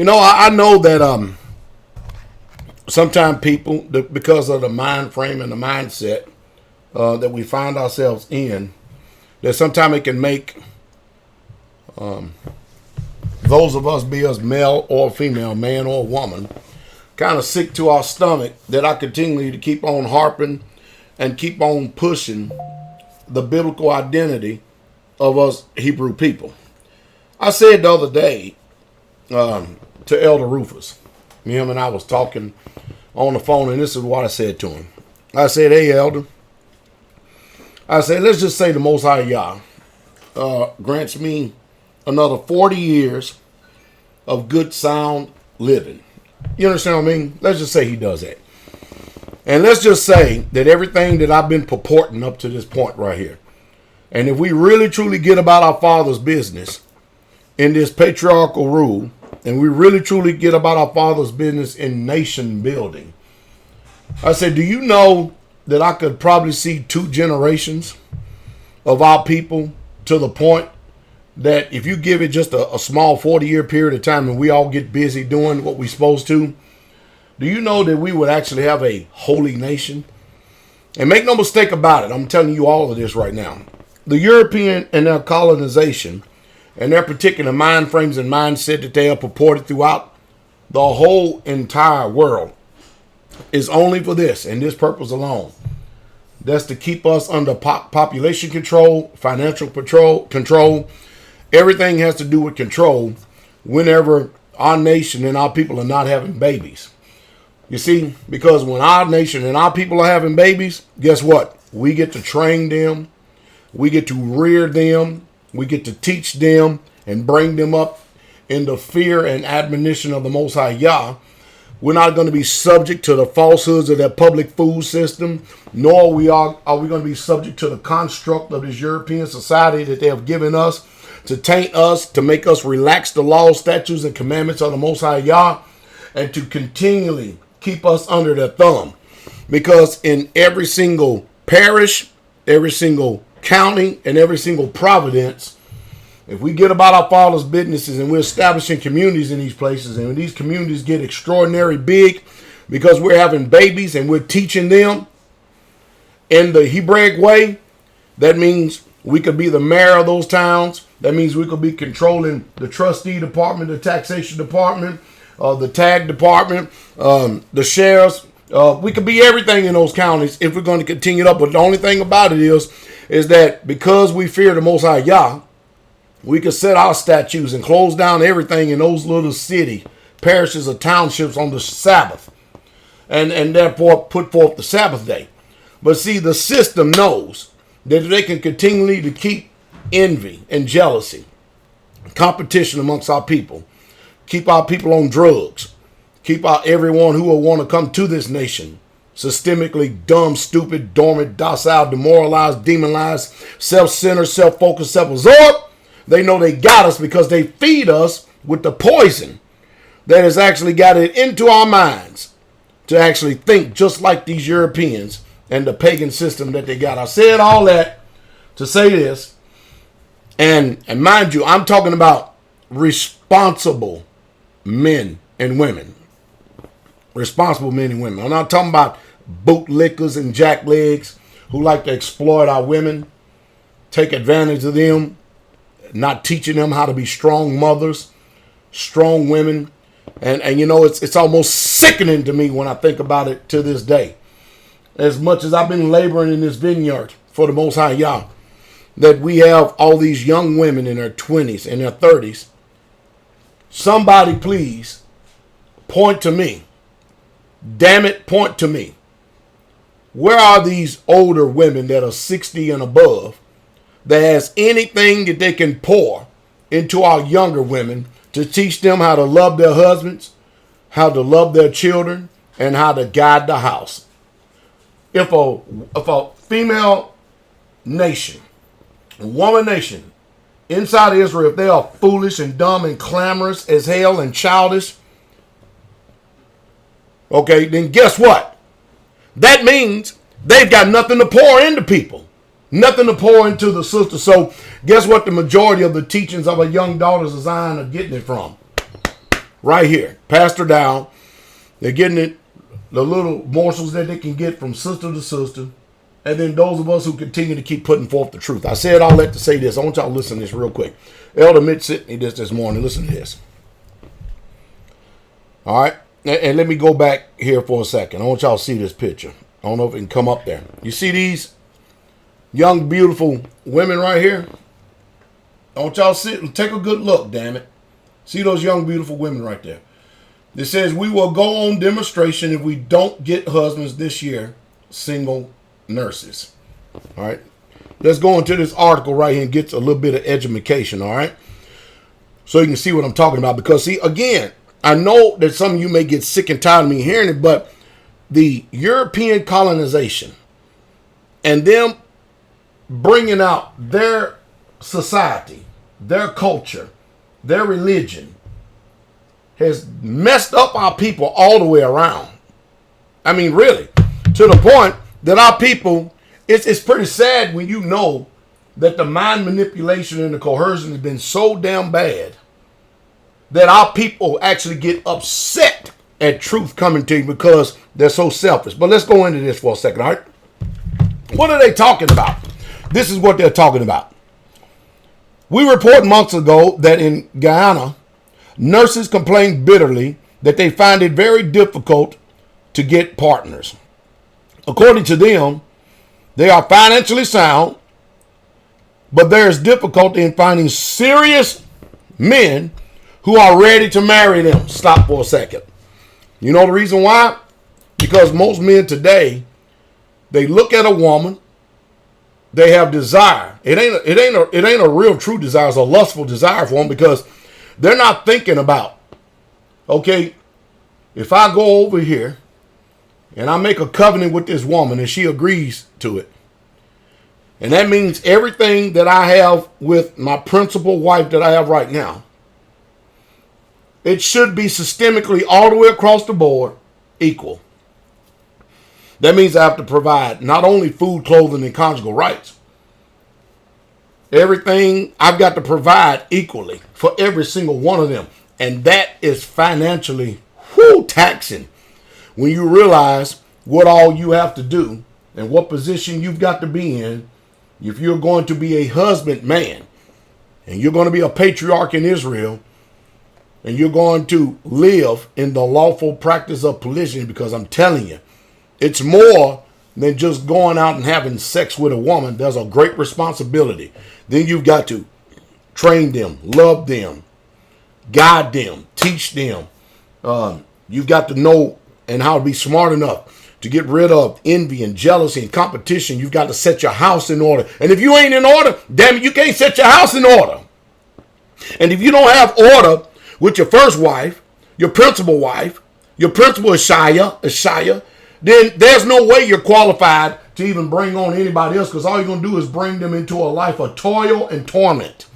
I know that sometimes people, because of the mind frame and the mindset that we find ourselves in, that sometimes it can make those of us, be us male or female, man or woman, kind of sick to our stomach that I continue to keep on harping and keep on pushing the biblical identity of us Hebrew people. I said the other day to Elder Rufus, him and I was talking on the phone, and this is what I said to him. I said, hey, Elder, I said, let's just say the Most High Yah grants me another 40 years of good, sound living. You understand what I mean? Let's just say he does that. And let's just say that everything that I've been purporting up to this point right here, and if we really truly get about our Father's business in this patriarchal rule, and we really truly get about our Father's business in nation building, I said, do you know that I could probably see 2 generations of our people to the point that if you give it just a small 40-year period of time and we all get busy doing what we're supposed to, do you know that we would actually have a holy nation? And make no mistake about it, I'm telling you all of this right now. The European and their colonization and their particular mind frames and mindset that they have purported throughout the whole entire world is only for this and this purpose alone. That's to keep us under population control, financial control. Everything has to do with control whenever our nation and our people are not having babies. You see, because when our nation and our people are having babies, guess what? We get to train them. We get to rear them. We get to teach them and bring them up in the fear and admonition of the Most High Yah. We're not going to be subject to the falsehoods of that public food system, nor are we going to be subject to the construct of this European society that they have given us to taint us, to make us relax the laws, statutes, and commandments of the Most High Yah, and to continually keep us under their thumb. Because in every single parish, every single county, and every single providence, if we get about our Father's businesses and we're establishing communities in these places, and when these communities get extraordinary big because we're having babies and we're teaching them in the Hebraic way, that means we could be the mayor of those towns. That means we could be controlling the trustee department, the taxation department, the tag department, the sheriffs. We could be everything in those counties if we're going to continue it up. But the only thing about it is that because we fear the Most High Yah, we could set our statues and close down everything in those little city, parishes, or townships on the Sabbath, and therefore put forth the Sabbath day. But see, the system knows that they can continually to keep envy and jealousy, competition amongst our people, keep our people on drugs, keep out everyone who will want to come to this nation systemically dumb, stupid, dormant, docile, demoralized, demonized, self-centered, self-focused, self-absorbed. They know they got us because they feed us with the poison that has actually got it into our minds to actually think just like these Europeans and the pagan system that they got. I said all that to say this, and mind you, I'm talking about responsible men and women. Responsible men and women. I'm not talking about bootlickers and jacklegs who like to exploit our women, take advantage of them, not teaching them how to be strong mothers, strong women. And it's almost sickening to me when I think about it to this day. As much as I've been laboring in this vineyard for the Most High Yah, that we have all these young women in their 20s and their 30s. Somebody please point to me. Damn it, point to me. Where are these older women that are 60 and above that has anything that they can pour into our younger women to teach them how to love their husbands, how to love their children, and how to guide the house? If a female nation, a woman nation inside Israel, if they are foolish and dumb and clamorous as hell and childish, okay, then guess what? That means they've got nothing to pour into people. Nothing to pour into the sister. So guess what the majority of the teachings of our young daughters of Zion are getting it from? right here. PastorDowell. They're getting it, the little morsels that they can get from sister to sister. And then those of us who continue to keep putting forth the truth. I said all that to say this. I want y'all to listen to this real quick. Elder Mitch sent me this morning. Listen to this. All right. And let me go back here for a second. I want y'all to see this picture. I don't know if it can come up there. You see these young, beautiful women right here? I want y'all to see, take a good look, damn it. See those young, beautiful women right there. It says, we will go on demonstration if we don't get husbands this year, single nurses. All right. Let's go into this article right here and get a little bit of education, all right? So you can see what I'm talking about. Because, see, again, I know that some of you may get sick and tired of me hearing it, but the European colonization and them bringing out their society, their culture, their religion has messed up our people all the way around. I mean, really, to the point that our people, it's pretty sad when you know that the mind manipulation and the coercion has been so damn bad that our people actually get upset at truth coming to you because they're so selfish. But let's go into this for a second, all right? What are they talking about? This is what they're talking about. We reported months ago that in Guyana, nurses complained bitterly that they find it very difficult to get partners. According to them, they are financially sound, but there is difficulty in finding serious men who are ready to marry them. Stop for a second. You know the reason why? Because most men today, they look at a woman, they have desire. It ain't a real true desire. It's a lustful desire for them because they're not thinking about, okay, if I go over here and I make a covenant with this woman and she agrees to it, and that means everything that I have with my principal wife that I have right now, it should be systemically all the way across the board equal. That means I have to provide not only food, clothing, and conjugal rights. Everything I've got to provide equally for every single one of them. And that is financially taxing when you realize what all you have to do and what position you've got to be in if you're going to be a husband man and you're going to be a patriarch in Israel and you're going to live in the lawful practice of polygyny, because I'm telling you, it's more than just going out and having sex with a woman. There's a great responsibility. Then you've got to train them, love them, guide them, teach them. You've got to know and how to be smart enough to get rid of envy and jealousy and competition. You've got to set your house in order. And if you ain't in order, damn it, you can't set your house in order. And if you don't have order with your first wife, your principal is Shia, then there's no way you're qualified to even bring on anybody else, because all you're going to do is bring them into a life of toil and torment.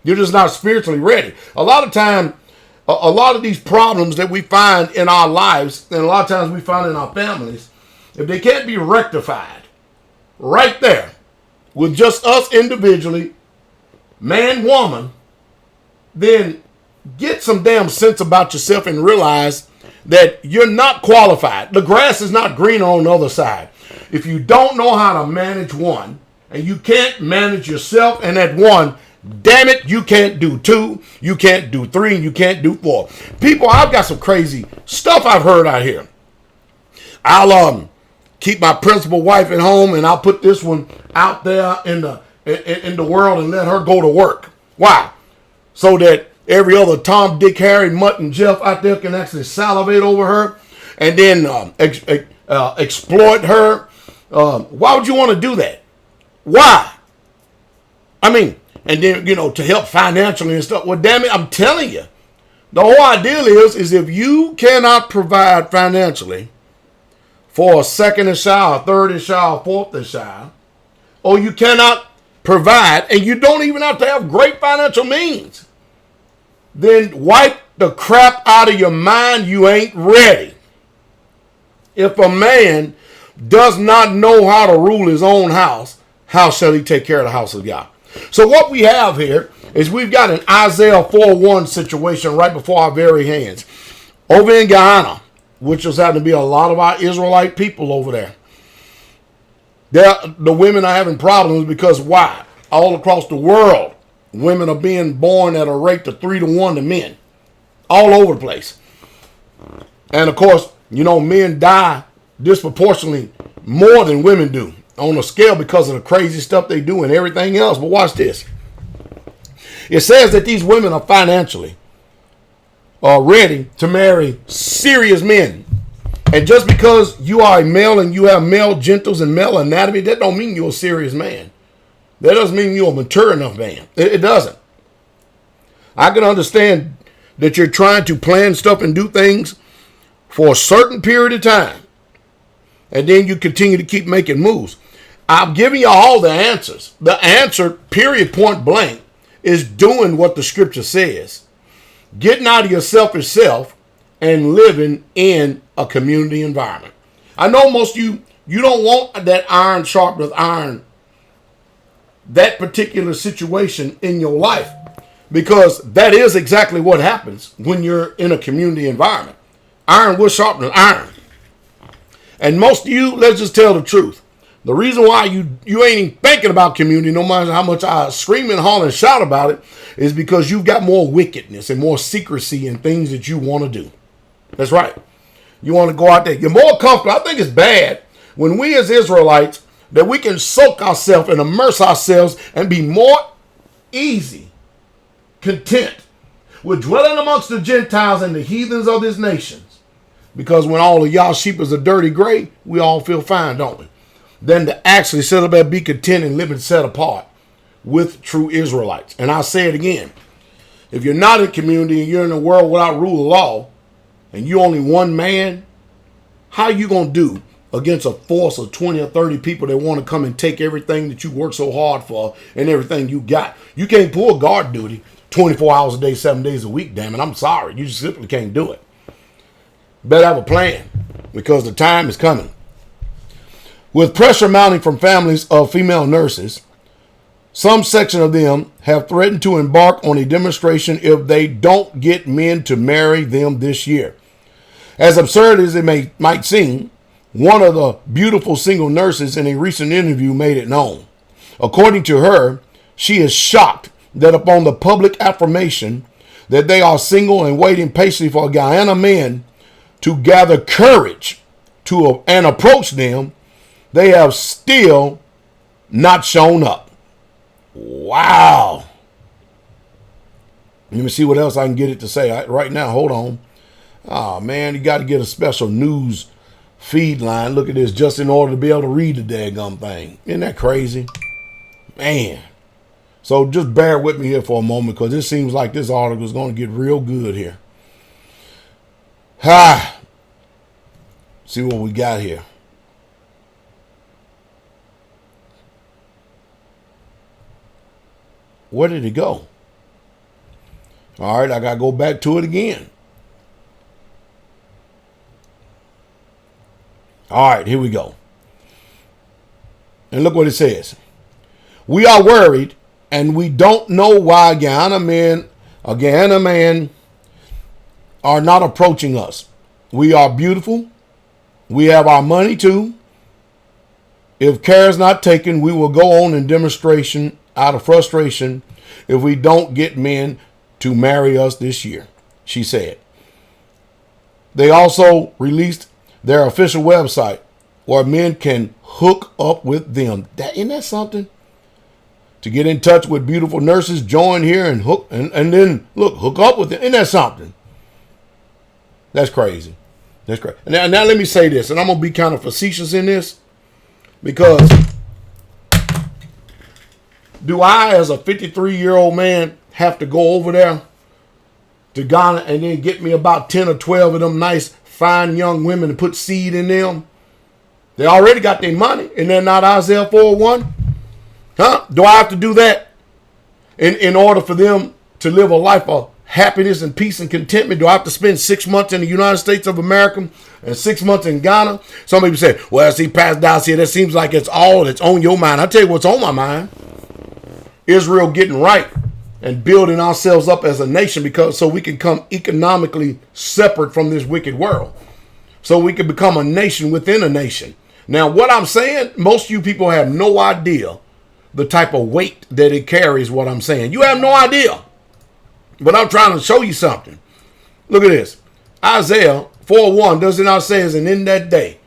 You're just not spiritually ready. A lot of time, a lot of these problems that we find in our lives, and a lot of times we find in our families, if they can't be rectified right there with just us individually, man, woman, then get some damn sense about yourself and realize that you're not qualified. The grass is not greener on the other side. If you don't know how to manage one, and you can't manage yourself and that one, damn it, you can't do two, you can't do three, and you can't do four. People, I've got some crazy stuff I've heard out here. I'll keep my principal wife at home, and I'll put this one out there in the world and let her go to work. Why? So that every other Tom, Dick, Harry, Mutt, and Jeff out there can actually salivate over her and then exploit her. Why would you want to do that? Why? I mean, and then, to help financially and stuff. Well, damn it, I'm telling you. The whole ideal is if you cannot provide financially for a second child, third child, fourth child, or you cannot provide, and you don't even have to have great financial means, then wipe the crap out of your mind. You ain't ready. If a man does not know how to rule his own house, how shall he take care of the house of God? So what we have here is we've got an Isaiah 4:1 situation right before our very hands. Over in Guyana, which is having to be a lot of our Israelite people over there. The women are having problems because why? All across the world, women are being born at a rate of 3-to-1 to men. All over the place. And of course, men die disproportionately more than women do on a scale because of the crazy stuff they do and everything else. But watch this. It says that these women are financially ready to marry serious men. And just because you are a male and you have male genitals and male anatomy, that don't mean you're a serious man. That doesn't mean you're a mature enough man. It doesn't. I can understand that you're trying to plan stuff and do things for a certain period of time. And then you continue to keep making moves. I'm giving you all the answers. The answer, period, point blank, is doing what the scripture says. Getting out of your selfish self and living in a community environment. I know most of you don't want that iron sharpeneth iron, that particular situation in your life, because that is exactly what happens when you're in a community environment. Iron will sharpen iron. And most of you, let's just tell the truth. The reason why you ain't even thinking about community, no matter how much I scream and holler and shout about it, is because you've got more wickedness and more secrecy and things that you want to do. That's right. You want to go out there. You're more comfortable. I think it's bad when we as Israelites, that we can soak ourselves and immerse ourselves and be more easy, content with dwelling amongst the Gentiles and the heathens of this nations. Because when all of y'all sheep is a dirty gray, we all feel fine, don't we? Than to actually sit up and be content and live and set apart with true Israelites. And I'll say it again. If you're not in community and you're in a world without rule of law, and you're only one man, how you going to do against a force of 20 or 30 people that want to come and take everything that you work so hard for and everything you got? You can't pull guard duty 24 hours a day, 7 days a week, damn it. I'm sorry. You just simply can't do it. Better have a plan, because the time is coming. With pressure mounting from families of female nurses, some section of them have threatened to embark on a demonstration if they don't get men to marry them this year. As absurd as it might seem, one of the beautiful single nurses in a recent interview made it known. According to her, she is shocked that upon the public affirmation that they are single and waiting patiently for Guyana men to gather courage and approach them, they have still not shown up. Wow. Let me see what else I can get it to say right now. Hold on. Oh, man, you got to get a special news feed line. Look at this, just in order to be able to read the daggum thing. Isn't that crazy? Man. So just bear with me here for a moment, because it seems like this article is going to get real good here. See what we got here. Where did it go? All right, I got to go back to it again. All right, here we go. And look what it says. We are worried, and we don't know why Guyana men are not approaching us. We are beautiful. We have our money too. If care is not taken, we will go on in demonstration out of frustration if we don't get men to marry us this year, she said. They also released their official website where men can hook up with them. Isn't that something? To get in touch with beautiful nurses, join here and hook up with them. Isn't that something? That's crazy. That's crazy. Now let me say this, and I'm going to be kind of facetious in this, because do I, as a 53-year-old man, have to go over there to Ghana and then get me about 10 or 12 of them nice, fine young women and put seed in them? They already got their money, and they're not Isaiah 4:1. Huh? Do I have to do that in order for them to live a life of happiness and peace and contentment? Do I have to spend 6 months in the United States of America and 6 months in Ghana? Some people say, well, see, PastorDowell here, that seems like it's all that's on your mind. I tell you what's on my mind. Israel getting right and building ourselves up as a nation, because so we can come economically separate from this wicked world. So we can become a nation within a nation. Now, what I'm saying, most of you people have no idea the type of weight that it carries, what I'm saying. You have no idea. But I'm trying to show you something. Look at this. Isaiah 4:1, does it not say, and in that day,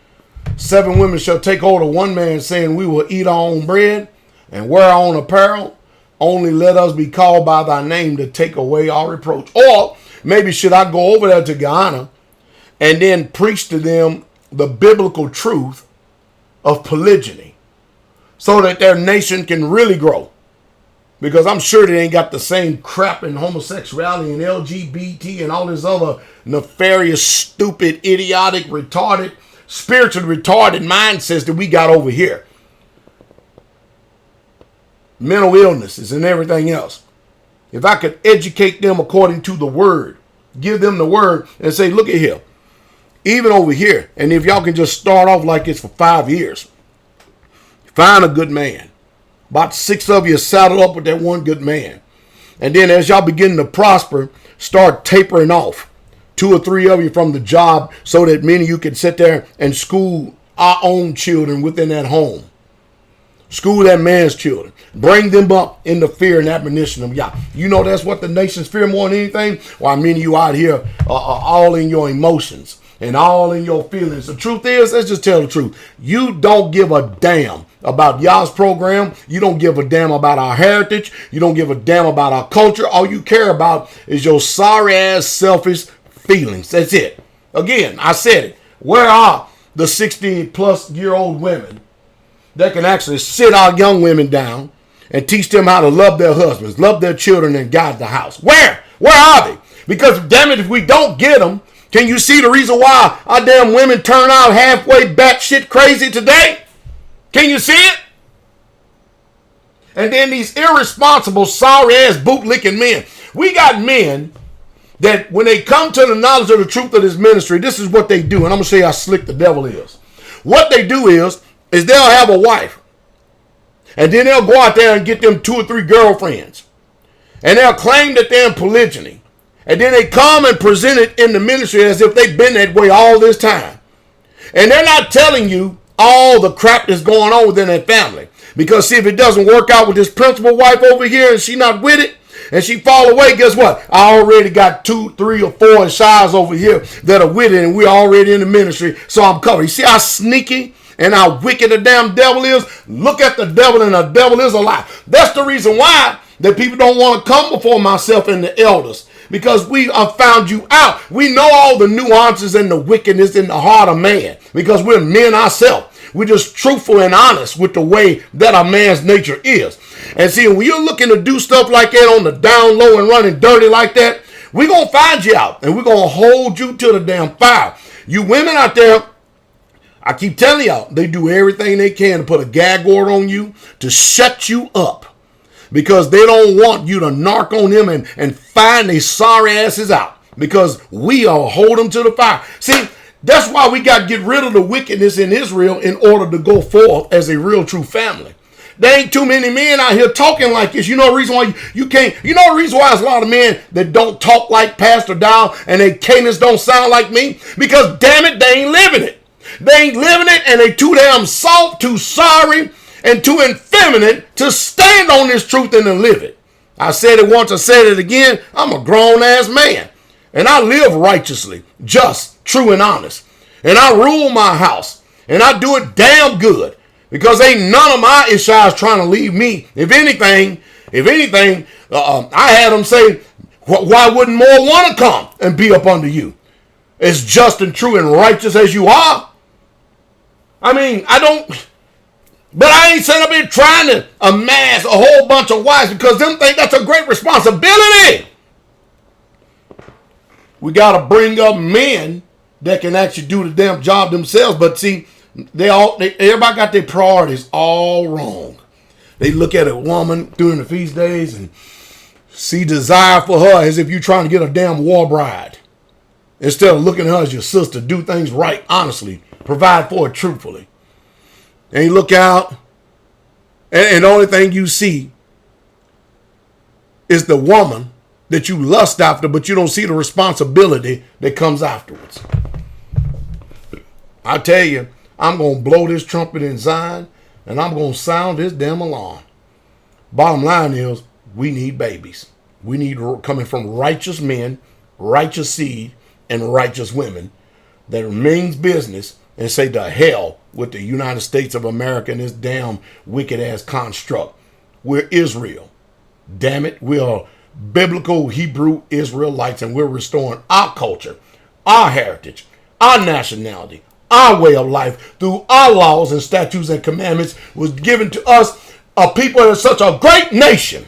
7 women shall take hold of one man, saying, we will eat our own bread and wear our own apparel. Only let us be called by thy name to take away our reproach. Or maybe should I go over there to Guyana and then preach to them the biblical truth of polygyny so that their nation can really grow? Because I'm sure they ain't got the same crap in homosexuality and LGBT and all this other nefarious, stupid, idiotic, retarded, spiritually retarded mindsets that we got over here. Mental illnesses and everything else. If I could educate them according to the word, give them the word and say, look at here, even over here, and if y'all can just start off like this for 5 years, find a good man. About 6 of you saddle up with that one good man. And then as y'all begin to prosper, start tapering off 2 or 3 of you from the job so that many of you can sit there and school our own children within that home. School that man's children. Bring them up in the fear and admonition of Yah. You know that's what the nations fear more than anything? While many of you out here are all in your emotions and all in your feelings. The truth is, let's just tell the truth. You don't give a damn about Yah's program. You don't give a damn about our heritage. You don't give a damn about our culture. All you care about is your sorry ass selfish feelings. That's it. Again, I said it. Where are the 60-plus-year-old women that can actually sit our young women down and teach them how to love their husbands, love their children, and guide the house? Where are they? Because damn it, if we don't get them, can you see the reason why our damn women turn out halfway batshit crazy today? Can you see it? And then these irresponsible, sorry-ass, boot-licking men. We got men that when they come to the knowledge of the truth of this ministry, this is what they do. And I'm going to show you how slick the devil is. What they do is they'll have a wife. And then they'll go out there and get them 2 or 3 girlfriends. And they'll claim that they're in polygyny. And then they come and present it in the ministry as if they've been that way all this time. And they're not telling you all the crap that's going on within that family. Because see, if it doesn't work out with this principal wife over here and she not with it, and she fall away, guess what? I already got 2, 3, or 4 shies over here that are with it, and we're already in the ministry, so I'm covered. You see how sneaky and how wicked the damn devil is? Look at the devil, and the devil is a lie. That's the reason why that people don't want to come before myself and the elders. Because we have found you out. We know all the nuances and the wickedness in the heart of man. Because we're men ourselves. We're just truthful and honest with the way that a man's nature is. And see, when you're looking to do stuff like that on the down low and running dirty like that, we're going to find you out. And we're going to hold you to the damn fire. You women out there, I keep telling y'all, they do everything they can to put a gag order on you, to shut you up. Because they don't want you to narc on them and find their sorry asses out. Because we are hold them to the fire. See, that's why we got to get rid of the wickedness in Israel in order to go forth as a real true family. There ain't too many men out here talking like this. You know the reason why you can't. You know the reason why there's a lot of men that don't talk like Pastor Dowell and their cadence don't sound like me? Because damn it, they ain't living it. They ain't living it, and they too damn soft, too sorry, and too effeminate to stand on this truth and to live it. I said it once, I said it again. I'm a grown-ass man. And I live righteously, just, true, and honest. And I rule my house. And I do it damn good. Because ain't none of my Ishais trying to leave me. If anything, I had them say, why wouldn't more want to come and be up under you? As just and true and righteous as you are. I mean, but I ain't sitting up here trying to amass a whole bunch of wives because them think that's a great responsibility. We got to bring up men that can actually do the damn job themselves. But see, everybody got their priorities all wrong. They look at a woman during the feast days and see desire for her as if you're trying to get a damn war bride. Instead of looking at her as your sister, do things right, honestly, provide for her truthfully. And you look out, and the only thing you see is the woman that you lust after, but you don't see the responsibility that comes afterwards. I tell you, I'm going to blow this trumpet in Zion, and I'm going to sound this damn alarm. Bottom line is, we need babies. We need coming from righteous men, righteous seed, and righteous women that means business and say to hell with the United States of America and this damn wicked-ass construct. We're Israel. Damn it. We are biblical Hebrew Israelites, and we're restoring our culture, our heritage, our nationality, our way of life through our laws and statutes and commandments was given to us, a people that are such a great nation.